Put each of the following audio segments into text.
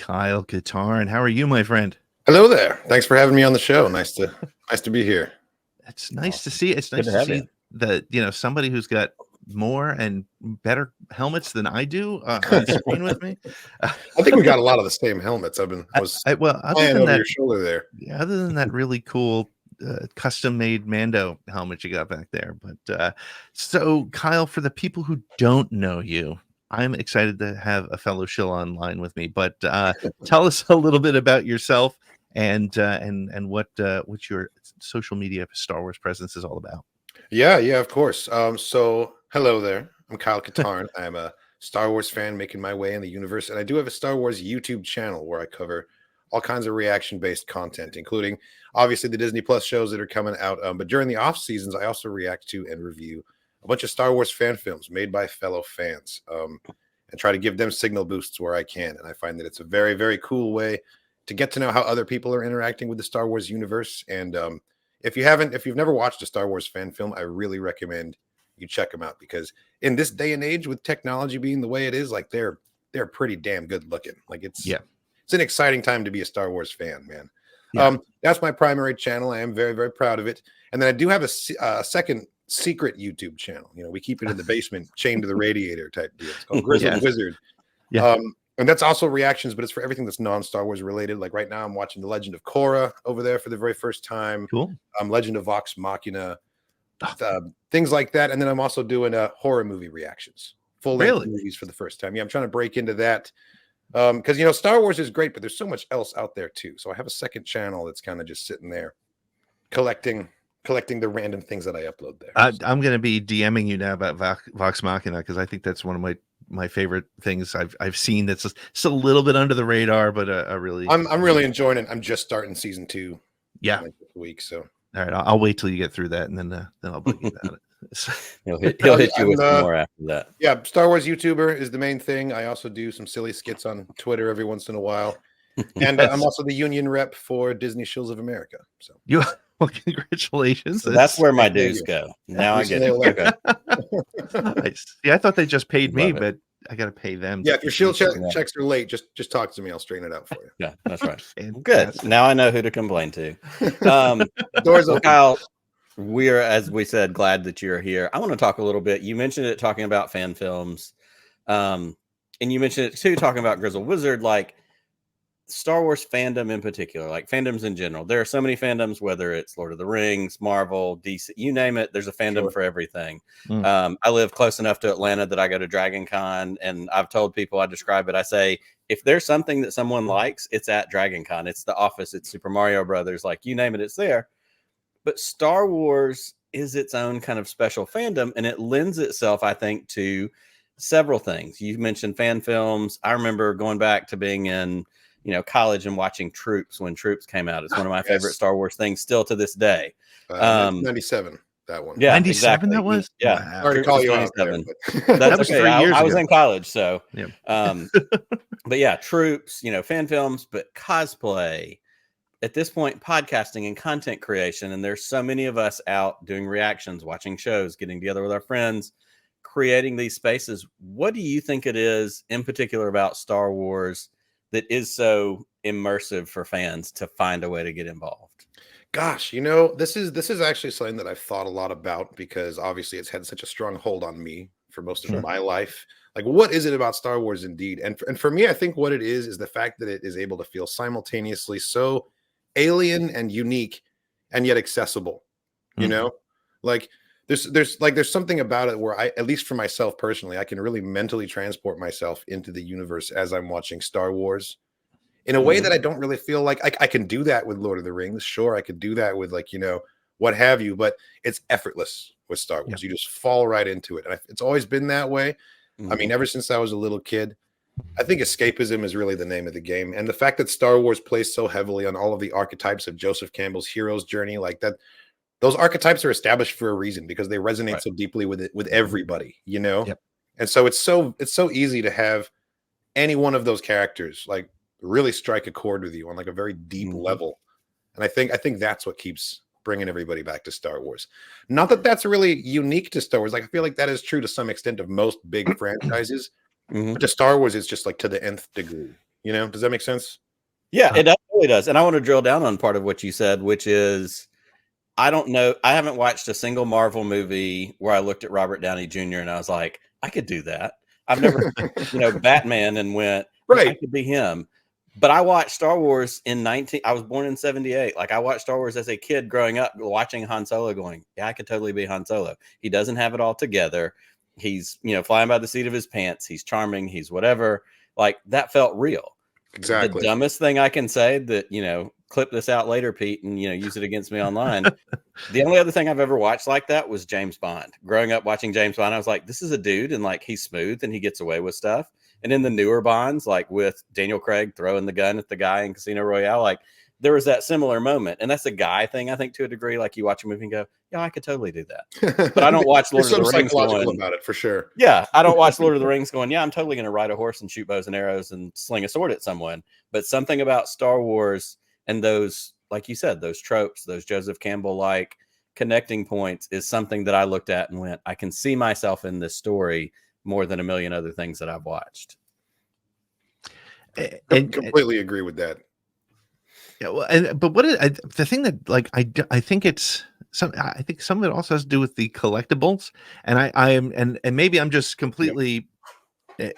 Kyle Katarn. How are you, my friend? Hello there. Thanks for having me on the show. Nice to be here. It's nice to see. It's nice Good to have see you. that somebody who's got more and better helmets than I do on screen with me. I think we got a lot of the same helmets. I was Well, other flying than over that, your shoulder there. yeah, other than that really cool custom-made Mando helmet you got back there. But so Kyle, for the people who don't know you, I'm excited to have a fellow shill online with me. But tell us a little bit about yourself and what your social media Star Wars presence is all about. Yeah, of course. So hello there. I'm Kyle Katarn. I'm a Star Wars fan making my way in the universe, and I do have a Star Wars YouTube channel where I cover all kinds of reaction-based content, including obviously the Disney Plus shows that are coming out. But during the off seasons, I also react to and review a bunch of Star Wars fan films made by fellow fans, and try to give them signal boosts where I can. And I find that it's a very, very cool way to get to know how other people are interacting with the Star Wars universe. And if you've never watched a Star Wars fan film, I really recommend you check them out, because in this day and age, with technology being the way it is, like they're pretty damn good looking. Like it's an exciting time to be a Star Wars fan, man. Yeah. That's my primary channel. I am very, very proud of it. And then I do have a second secret YouTube channel. We keep it in the basement, chained to the radiator type deal. It's called Grizzled Wizard. Yeah. And that's also reactions, but it's for everything that's non-Star Wars related. Like right now, I'm watching The Legend of Korra over there for the very first time. Cool. Legend of Vox Machina, things like that. And then I'm also doing horror movie reactions, full-length movies for the first time. Yeah, I'm trying to break into that. Because Star Wars is great, but there's so much else out there too. So I have a second channel that's kind of just sitting there collecting the random things that I upload there. I'm going to be DMing you now about Vox Machina, because I think that's one of my favorite things I've seen. That's just a little bit under the radar, but I'm really enjoying it. I'm just starting season 2. Yeah, like this week. So all right, I'll wait till you get through that, and then I'll bug you about it. He'll hit you with more after that. Yeah, Star Wars YouTuber is the main thing. I also do some silly skits on Twitter every once in a while, and I'm also the union rep for Disney Shills of America. So well, congratulations. So that's where my dues go. Now I get it. Okay. Nice. Yeah, I thought they just paid me, but I got to pay them. Yeah, if your shield checks are late, just talk to me. I'll straighten it out for you. Yeah, that's right. Good. Now I know who to complain to. Doors open. Kyle, we're, as we said, glad that you're here. I want to talk a little bit. You mentioned it, talking about fan films, and you mentioned it too, talking about Grizzled Wizard, like Star Wars fandom in particular, like fandoms in general. There are so many fandoms, whether it's Lord of the Rings, Marvel, DC, you name it. There's a fandom for everything. I live close enough to Atlanta that I go to Dragon Con, and I've told people, I describe it, I say, if there's something that someone likes, it's at Dragon Con. It's The Office, it's Super Mario Brothers, like you name it, it's there. But Star Wars is its own kind of special fandom, and it lends itself, I think, to several things. You mentioned fan films. I remember going back to being in college and watching Troops when Troops came out. It's one of my favorite Star Wars things still to this day. 97, that one. Yeah, 97 that was? Yeah. Wow. Sorry to call you out there, That's that was okay. 3 years I was ago. in college, so yeah. But yeah, Troops, fan films, but cosplay. At this point, podcasting and content creation, and there's so many of us out doing reactions, watching shows, getting together with our friends, creating these spaces. What do you think it is in particular about Star Wars that is so immersive for fans to find a way to get involved? Gosh, this is actually something that I've thought a lot about, because obviously it's had such a strong hold on me for most of my life. Like, what is it about Star Wars indeed? And for me, I think what it is the fact that it is able to feel simultaneously so alien and unique and yet accessible. Like there's something about it where I, at least for myself personally, I can really mentally transport myself into the universe as I'm watching Star Wars in a way that I don't really feel like I can do that with Lord of the Rings. Sure, I could do that with what have you, but it's effortless with Star Wars. You just fall right into it. And it's always been that way. I mean, ever since I was a little kid, I think escapism is really the name of the game. And the fact that Star Wars plays so heavily on all of the archetypes of Joseph Campbell's hero's journey, like that, those archetypes are established for a reason, because they resonate so deeply with everybody, Yep. And so it's so easy to have any one of those characters like really strike a chord with you on like a very deep level. And I think that's what keeps bringing everybody back to Star Wars. Not that that's really unique to Star Wars. Like, I feel like that is true to some extent of most big franchises. But to Star Wars, it's just like to the nth degree. You know, does that make sense? Yeah, it really does. And I want to drill down on part of what you said, which is, I don't know. I haven't watched a single Marvel movie where I looked at Robert Downey Jr. and I was like, I could do that. I've never, Batman and went, right. I could be him. But I watched Star Wars I was born in 78. Like, I watched Star Wars as a kid growing up, watching Han Solo going, yeah, I could totally be Han Solo. He doesn't have it all together. He's, flying by the seat of his pants. He's charming. He's whatever. Like, that felt real. Exactly. The dumbest thing I can say that, clip this out later, Pete, and, use it against me online. The only other thing I've ever watched like that was James Bond. Growing up watching James Bond, I was like, this is a dude, and like, he's smooth and he gets away with stuff. And in the newer Bonds, like with Daniel Craig throwing the gun at the guy in Casino Royale, like, there was that similar moment. And that's a guy thing, I think, to a degree. Like, you watch a movie and go, yeah, I could totally do that. But I don't watch Lord of the Rings going, about it for sure. Yeah, I don't watch Lord of the Rings going, yeah, I'm totally going to ride a horse and shoot bows and arrows and sling a sword at someone. But something about Star Wars and those, like you said, those tropes, those Joseph Campbell-like connecting points is something that I looked at and went, I can see myself in this story more than a million other things that I've watched. I completely agree with that. Yeah, well, but the thing that, like, I think it's some. I think some of it also has to do with the collectibles, and I am, and maybe I'm just completely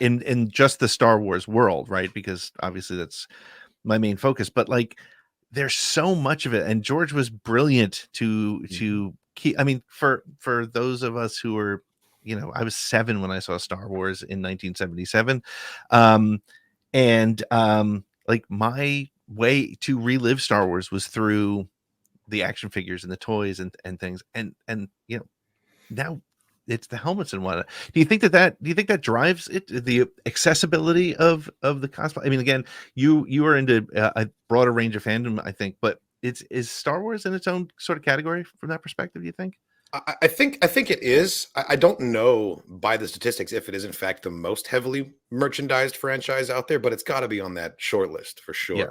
in just the Star Wars world, right? Because obviously that's my main focus. But like, there's so much of it, and George was brilliant to keep. I mean, for those of us who were, I was 7 when I saw Star Wars in 1977, like, my way to relive Star Wars was through the action figures and the toys and things, and now it's the helmets and whatnot. Do you think that drives it, the accessibility of the cosplay? I mean, again, you are into a broader range of fandom, I think, but is Star Wars in its own sort of category from that perspective, do you think? I think it is. I don't know by the statistics if it is in fact the most heavily merchandised franchise out there, but it's got to be on that short list for sure. Yeah,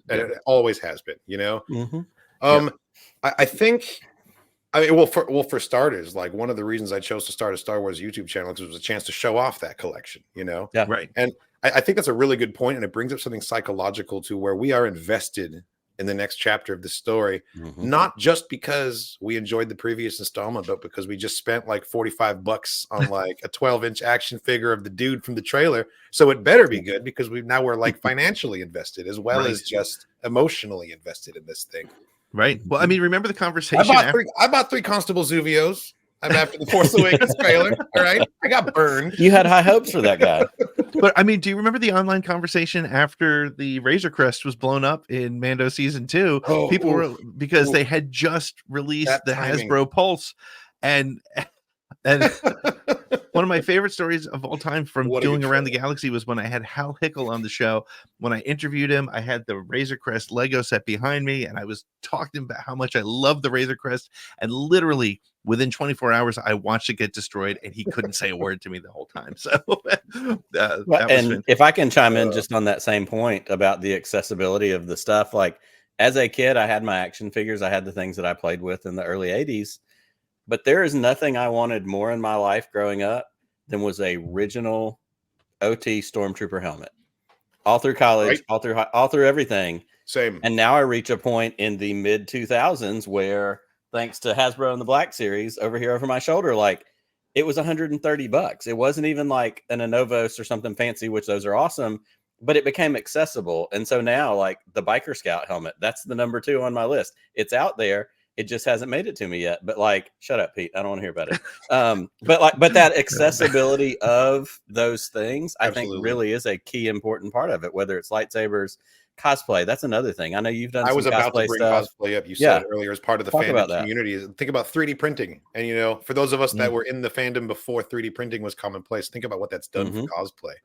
and it always has been. Mm-hmm. I think. I mean, for starters, like, one of the reasons I chose to start a Star Wars YouTube channel was a chance to show off that collection. Yeah, right. And I think that's a really good point, and it brings up something psychological to where we are invested in the next chapter of the story, not just because we enjoyed the previous installment, but because we just spent like $45 on like a 12-inch action figure of the dude from the trailer. So it better be good, because we're like financially invested as well as just emotionally invested in this thing. Right. Well, I mean, remember the conversation. I bought 3 Constable Zuvios. I'm after the Force Awakens trailer. All right. I got burned. You had high hopes for that guy. But I mean, do you remember the online conversation after the Razor Crest was blown up in Mando season 2? People were, because they had just released the Hasbro Pulse, and one of my favorite stories of all time from doing Around the Galaxy was when I had Hal Hickel on the show. When I interviewed him, I had the Razor Crest Lego set behind me, and I was talking about how much I love the Razor Crest, and literally within 24 hours, I watched it get destroyed, and he couldn't say a word to me the whole time. So, and if I can chime in just on that same point about the accessibility of the stuff, like, as a kid, I had my action figures. I had the things that I played with in the early 80s. But there is nothing I wanted more in my life growing up than was a original OT Stormtrooper helmet. All through college, right? all through everything. Same. And now I reach a point in the mid 2000s where, thanks to Hasbro and the Black Series over here over my shoulder, like, it was $130. It wasn't even like an Anovos or something fancy, which those are awesome, but it became accessible. And so now, like, the Biker Scout helmet, that's the number 2 on my list. It's out there. It just hasn't made it to me yet. But like, shut up, Pete. I don't want to hear about it. But that accessibility of those things, I think, really is a key important part of it. Whether it's lightsabers, cosplay, that's another thing. I know you've done. I was about to bring cosplay up. You said earlier as part of the fandom community. Think about 3D printing, and for those of us that were in the fandom before 3D printing was commonplace, think about what that's done for cosplay.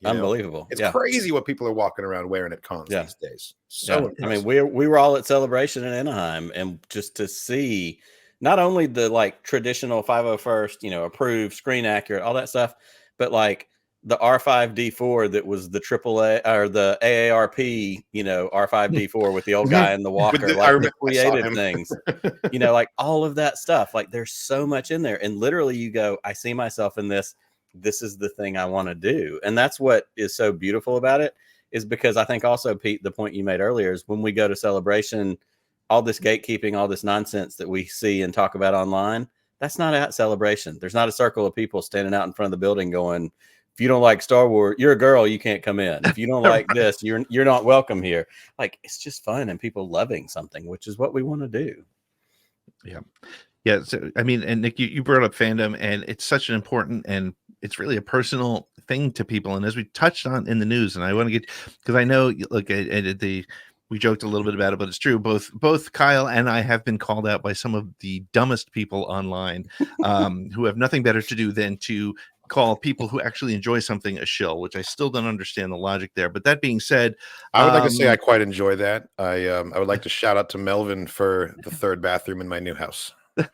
Unbelievable. It's crazy what people are walking around wearing at cons these days. So I mean, we were all at Celebration in Anaheim, and just to see not only the like traditional 501st, approved, screen accurate, all that stuff, but like the R5D4 that was the AAA or the AARP, R5D4 with the old guy in the walker, the creative things, like all of that stuff. Like, there's so much in there, and literally you go, I see myself in this. This is the thing I want to do. And that's what is so beautiful about it. is because I think also, Pete, the point you made earlier is when we go to Celebration, all this gatekeeping, all this nonsense that we see and talk about online, that's not at Celebration. There's not a circle of people standing out in front of the building going, if you don't like Star Wars, you're a girl, you can't come in. If you don't like this, you're not welcome here. Like, it's just fun and people loving something, which is what we want to do. Yeah. So, I mean, and Nick, you brought up fandom, and it's such an important, and it's really a personal thing to people. And as we touched on in the news, and I want to get, because I know, like, we joked a little bit about it, but it's true. Both Kyle and I have been called out by some of the dumbest people online, who have nothing better to do than to call people who actually enjoy something a shill, which I still don't understand the logic there. But that being said, I would like to say I quite enjoy that. I would like to shout out to Melvin for the third bathroom in my new house. But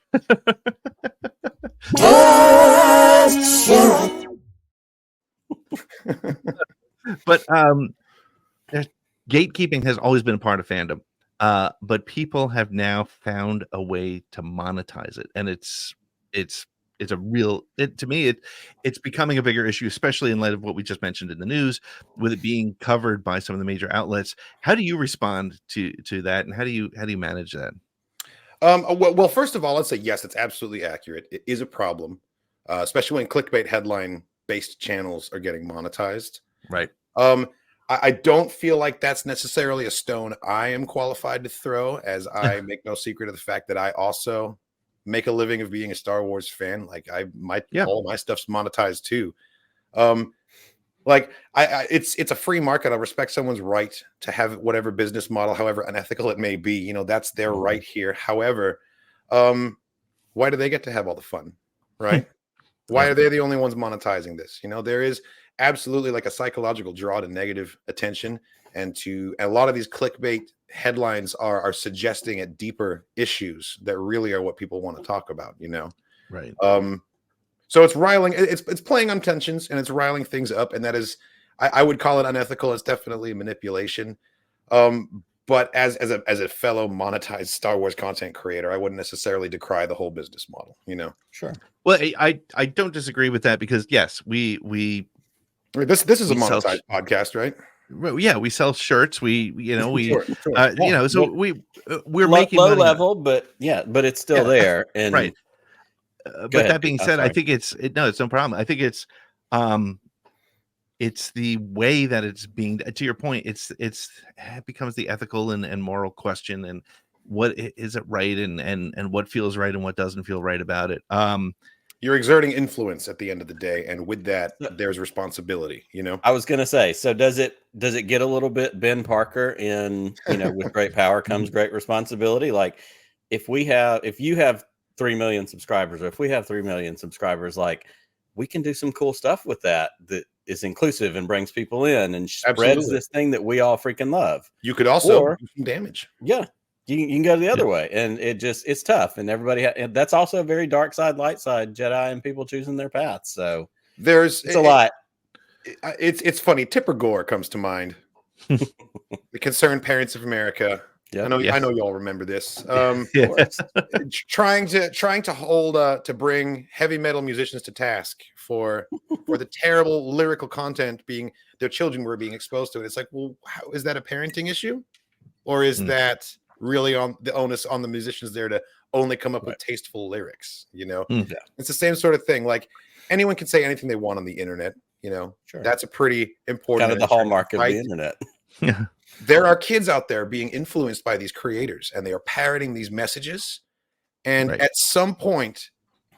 gatekeeping has always been a part of fandom, but people have now found a way to monetize it, and it's a real, to me, it's becoming a bigger issue, especially in light of what we just mentioned in the news, with it being covered by some of the major outlets. How do you respond to that, and how do you manage that? Well, first of all, let's say yes, it's absolutely accurate. It is a problem, especially when clickbait headline based channels are getting monetized. Right. I don't feel like that's necessarily a stone I am qualified to throw, as I make no secret of the fact that I also make a living of being a Star Wars fan. Like all my stuff's monetized too. Like it's a free market. I respect someone's right to have whatever business model, however unethical it may be. You know, that's their right here. However, why do they get to have all the fun, right? Why are they the only ones monetizing this? You know, there is absolutely like a psychological draw to negative attention, and a lot of these clickbait headlines are suggesting at deeper issues that really are what people want to talk about, you know? Right. So it's riling, it's playing on tensions, and it's riling things up. And that is, I would call it unethical. It's definitely manipulation. But as a fellow monetized Star Wars content creator, I wouldn't necessarily decry the whole business model, you know? Sure. Well, I don't disagree with that, because yes, this is a monetized podcast, right? Yeah, we sell shirts. We Sure. So we're making low money level, but it's still there. And right. But that being said, I think it's no problem. I think it's the way that it's being, to your point, it becomes the ethical and moral question, and what is it right, and what feels right and what doesn't feel right about it. You're exerting influence at the end of the day, and with that, there's responsibility, you know? I was going to say, so does it get a little bit Ben Parker in, with great power comes great responsibility? Like, if you have 3 million subscribers, or if we have 3 million subscribers, like, we can do some cool stuff with that is inclusive and brings people in and spreads this thing that we all freaking love. You could also do some damage. Yeah. You can go the other way, and it's tough, and and that's also a very dark side, light side, Jedi, and people choosing their paths. So it's a lot. It's funny. Tipper Gore comes to mind. The Concerned Parents of America. Yep. I know y'all remember this. Trying to hold to bring heavy metal musicians to task for the terrible lyrical content their children were being exposed to. And it's like, well, how is that a parenting issue, or is that really on the onus on the musicians there to only come up with tasteful lyrics? You know, it's the same sort of thing. Like, anyone can say anything they want on the internet. You know, that's a pretty important kind of the hallmark of the internet. Yeah. There are kids out there being influenced by these creators, and they are parroting these messages. And at some point,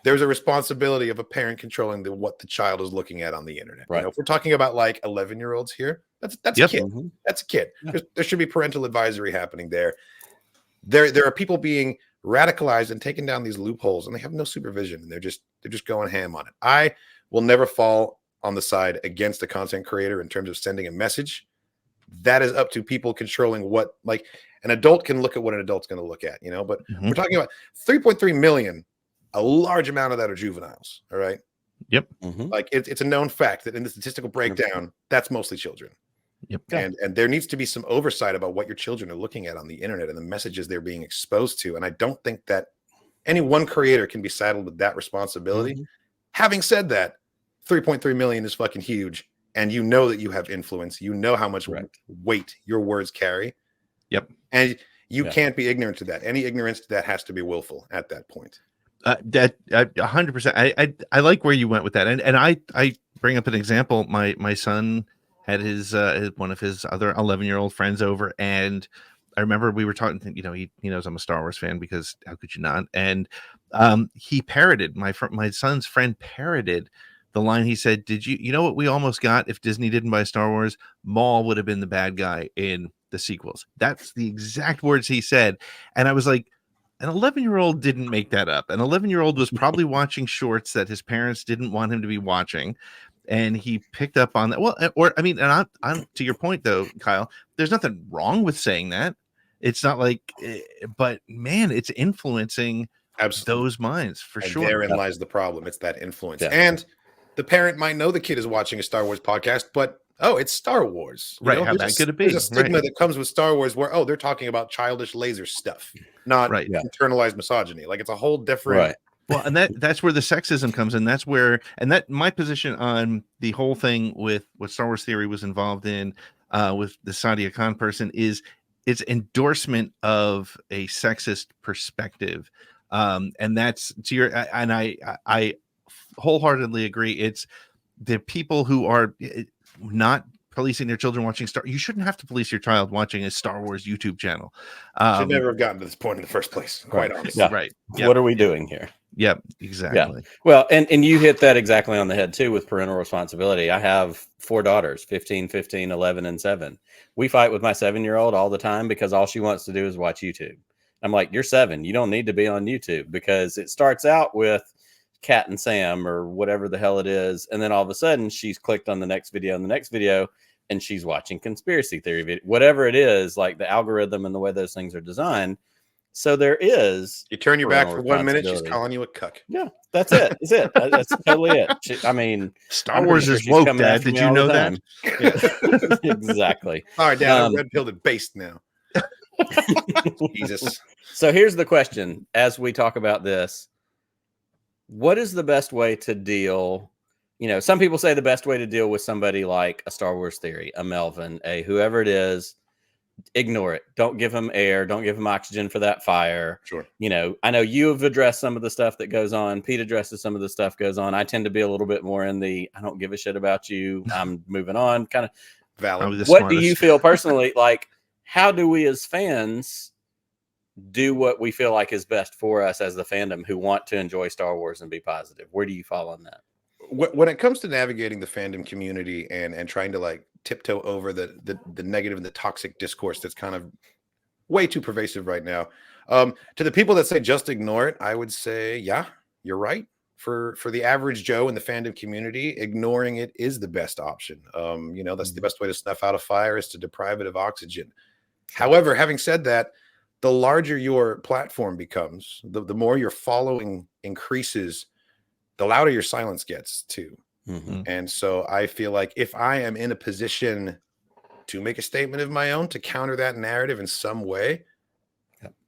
there's a responsibility of a parent controlling what the child is looking at on the internet. Right. You know, if we're talking about like 11-year-olds here, that's a kid. Mm-hmm. That's a kid. Yeah. There should be parental advisory happening there. There are people being radicalized and taking down these loopholes, and they have no supervision, and they're just going ham on it. I will never fall on the side against a content creator in terms of sending a message. That is up to people controlling what, like, an adult can look at what an adult's going to look at, you know, but we're talking about 3.3 million, a large amount of that are juveniles. All right. Yep. Like, it's a known fact that in the statistical breakdown, that's mostly children. Yep. And there needs to be some oversight about what your children are looking at on the internet and the messages they're being exposed to. And I don't think that any one creator can be saddled with that responsibility. Having said that, 3.3 million is fucking huge. and you know that you have influence, you know how much weight your words carry. Yep. And you can't be ignorant to that. Any ignorance to that has to be willful at that point. That 100%. I like where you went with that, and I bring up an example. My son had his one of his other 11-year-old friends over, and I remember we were talking. You know, he knows I'm a Star Wars fan because how could you not? And he parroted my son's friend parroted the line. He said, "Did you know what we almost got if Disney didn't buy Star Wars? Maul would have been the bad guy in the sequels." That's the exact words he said, and I was like, an 11-year-old didn't make that up. An 11-year-old was probably watching shorts that his parents didn't want him to be watching, and he picked up on that. Well, or I mean, and I'm to your point though, Kyle. There's nothing wrong with saying that. It's not like, but man, it's influencing those minds for sure. Therein lies the problem. It's that influence, and the parent might know the kid is watching a Star Wars podcast, but it's Star Wars, right? How bad could it be? There's a stigma that comes with Star Wars where they're talking about childish laser stuff, not internalized misogyny. Like it's a whole different. Right. Well, and that's where the sexism comes in. That's where, and that my position on the whole thing with what Star Wars Theory was involved in with the Sadia Khan person is its endorsement of a sexist perspective, and that's to your. And I wholeheartedly agree. It's the people who are not policing their children watching you shouldn't have to police your child watching a Star Wars YouTube channel. Should never have gotten to this point in the first place, quite honestly. Yeah. Right. Yep. What are we doing here? Yep, exactly. Yeah. Well, and you hit that exactly on the head too with parental responsibility. I have 4 daughters, 15, 11, and 7. We fight with my 7-year-old all the time because all she wants to do is watch YouTube. I'm like, you're 7. You don't need to be on YouTube, because it starts out with Cat and Sam or whatever the hell it is. And then all of a sudden she's clicked on the next video and she's watching conspiracy theory video, whatever it is, like the algorithm and the way those things are designed. So there is. You turn your back for 1 minute, she's calling you a cuck. Yeah, that's it. That's it. That's totally it. I mean, Star Wars is woke, Dad. Did you know that? Yeah. Exactly. All right, Dad, I'm red-pilled and based now. Jesus. So here's the question. As we talk about this, what is the best way to deal? You know, some people say the best way to deal with somebody like a Star Wars Theory, a Melvin, a whoever it is, ignore it. Don't give them air. Don't give them oxygen for that fire. Sure. You know, I know you have addressed some of the stuff that goes on. Pete addresses some of the stuff goes on. I tend to be a little bit more in the, I don't give a shit about you, I'm moving on kind of. Valid. What do you feel personally? Like, how do we as fans do what we feel like is best for us as the fandom who want to enjoy Star Wars and be positive? Where do you fall on that? When it comes to navigating the fandom community and trying to like tiptoe over the negative and the toxic discourse that's kind of way too pervasive right now, to the people that say just ignore it, I would say, yeah, you're right. For the average Joe in the fandom community, ignoring it is the best option. You know, that's the best way to snuff out a fire, is to deprive it of oxygen. However, having said that, the larger your platform becomes, the more your following increases, the louder your silence gets too. Mm-hmm. And so I feel like if I am in a position to make a statement of my own to counter that narrative in some way,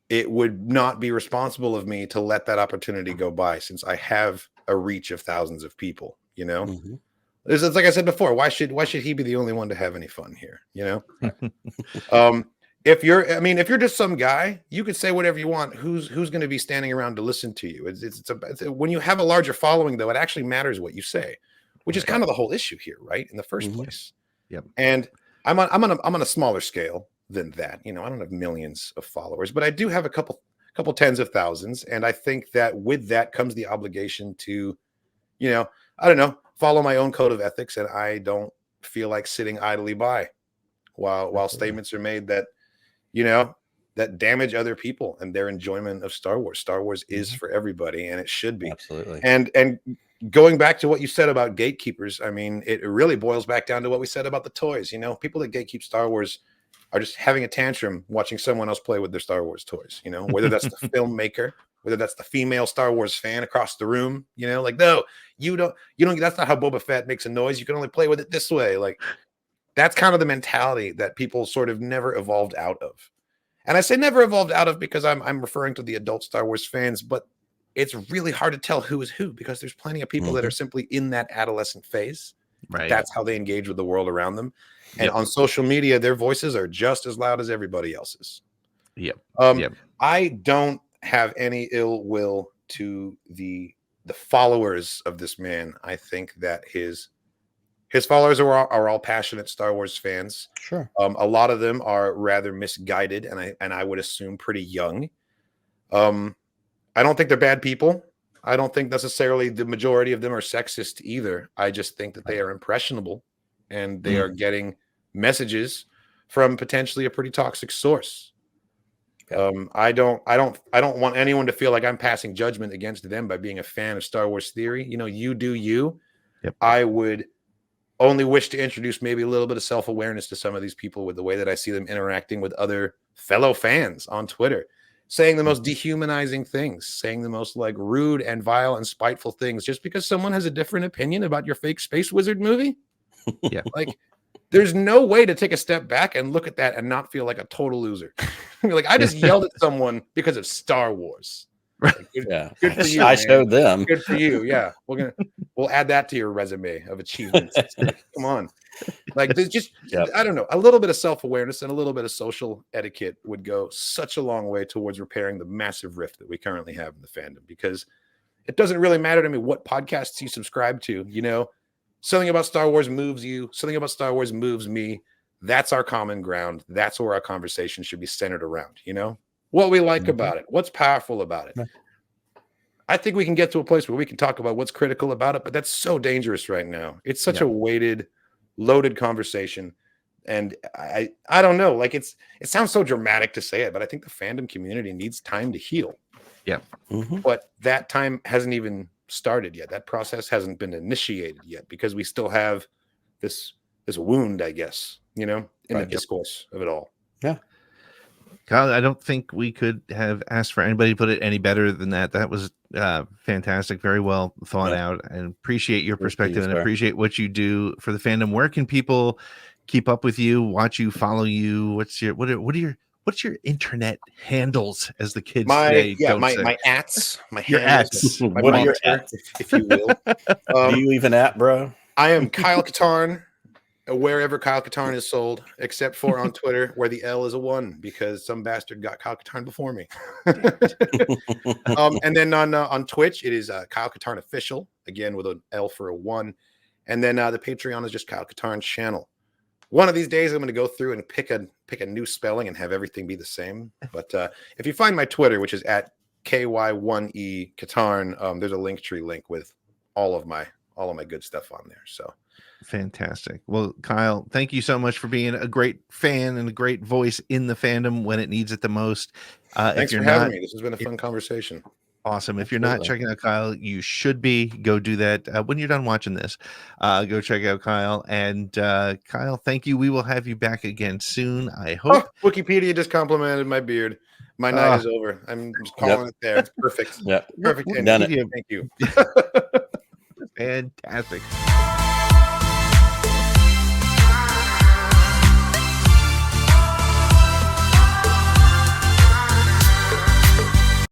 it would not be responsible of me to let that opportunity go by, since I have a reach of thousands of people, you know. Mm-hmm. It's like I said before, why should he be the only one to have any fun here, you know? If you're just some guy, you could say whatever you want. Who's going to be standing around to listen to you? It's when you have a larger following, though, it actually matters what you say, which is kind of the whole issue here, right? In the first place. Yep. And I'm on a smaller scale than that. You know, I don't have millions of followers, but I do have a couple tens of thousands, and I think that with that comes the obligation to, you know, I don't know, follow my own code of ethics, and I don't feel like sitting idly by while statements are made that, you know, that damage other people and their enjoyment of Star Wars. Star Wars is for everybody, and it should be. Absolutely. And going back to what you said about gatekeepers, I mean, it really boils back down to what we said about the toys. You know, people that gatekeep Star Wars are just having a tantrum watching someone else play with their Star Wars toys, you know, whether that's the filmmaker, whether that's the female Star Wars fan across the room, you know, like, no, you don't, that's not how Boba Fett makes a noise. You can only play with it this way. Like, that's kind of the mentality that people sort of never evolved out of. And I say never evolved out of because I'm referring to the adult Star Wars fans, but it's really hard to tell who is who, because there's plenty of people that are simply in that adolescent phase. Right. That's how they engage with the world around them. And on social media, their voices are just as loud as everybody else's. Yep. I don't have any ill will to the followers of this man. I think that his followers are all passionate Star Wars fans. Sure. A lot of them are rather misguided, and I would assume pretty young. I don't think they're bad people. I don't think necessarily the majority of them are sexist either. I just think that they are impressionable, and they are getting messages from potentially a pretty toxic source. I don't want anyone to feel like I'm passing judgment against them by being a fan of Star Wars theory. You know, you do you. Yep. I would only wish to introduce maybe a little bit of self-awareness to some of these people with the way that I see them interacting with other fellow fans on Twitter, saying the most dehumanizing things, saying the most like rude and vile and spiteful things just because someone has a different opinion about your fake Space Wizard movie. Yeah. Like, there's no way to take a step back and look at that and not feel like a total loser. Like, I just yelled at someone because of Star Wars. Like, good for you. I man. showed them. Good for you. Yeah, we'll add that to your resume of achievements. Like, come on, like there's just I don't know, a little bit of self-awareness and a little bit of social etiquette would go such a long way towards repairing the massive rift that we currently have in the fandom. Because it doesn't really matter to me what podcasts you subscribe to. You know, something about Star Wars moves you. Something about Star Wars moves me. That's our common ground. That's where our conversation should be centered around. You know, what we like about it, what's powerful about it. I think we can get to a place where we can talk about what's critical about it, but that's so dangerous right now. It's such a weighted, loaded conversation. And I don't know, like it sounds so dramatic to say it, but I think the fandom community needs time to heal. Yeah. But that time hasn't even started yet. That process hasn't been initiated yet because we still have this wound, I guess, you know, in the discourse of it all. Yeah. Kyle, I don't think we could have asked for anybody to put it any better than that. That was fantastic, very well thought out, and appreciate your perspective and appreciate what you do for the fandom. Where can people keep up with you, watch you, follow you? What's your internet handles, as the kids say? My ats, my your ats. What are your ats, if you will? Do you even at, bro? I am Kyle Katarn. Wherever Kyle Katarn is sold, except for on Twitter, where the L is a 1 because some bastard got Kyle Katarn before me. And then on Twitch, it is Kyle Katarn Official, again with an L for a 1. And then the Patreon is just Kyle Katarn's channel. One of these days, I'm going to go through and pick a new spelling and have everything be the same. But if you find my Twitter, which is at KY1E Katarn, there's a Linktree link with all of my good stuff on there. So. Fantastic. Well, Kyle, thank you so much for being a great fan and a great voice in the fandom when it needs it the most. Thanks for having me. This has been a fun conversation. Awesome. If you're not checking out Kyle, you should be. Go do that when you're done watching this. Go check out Kyle. And Kyle, thank you. We will have you back again soon, I hope. Wikipedia just complimented my beard. My night is over. I'm just calling it there. It's perfect. Yeah. Perfect. Done it. Thank you. Fantastic.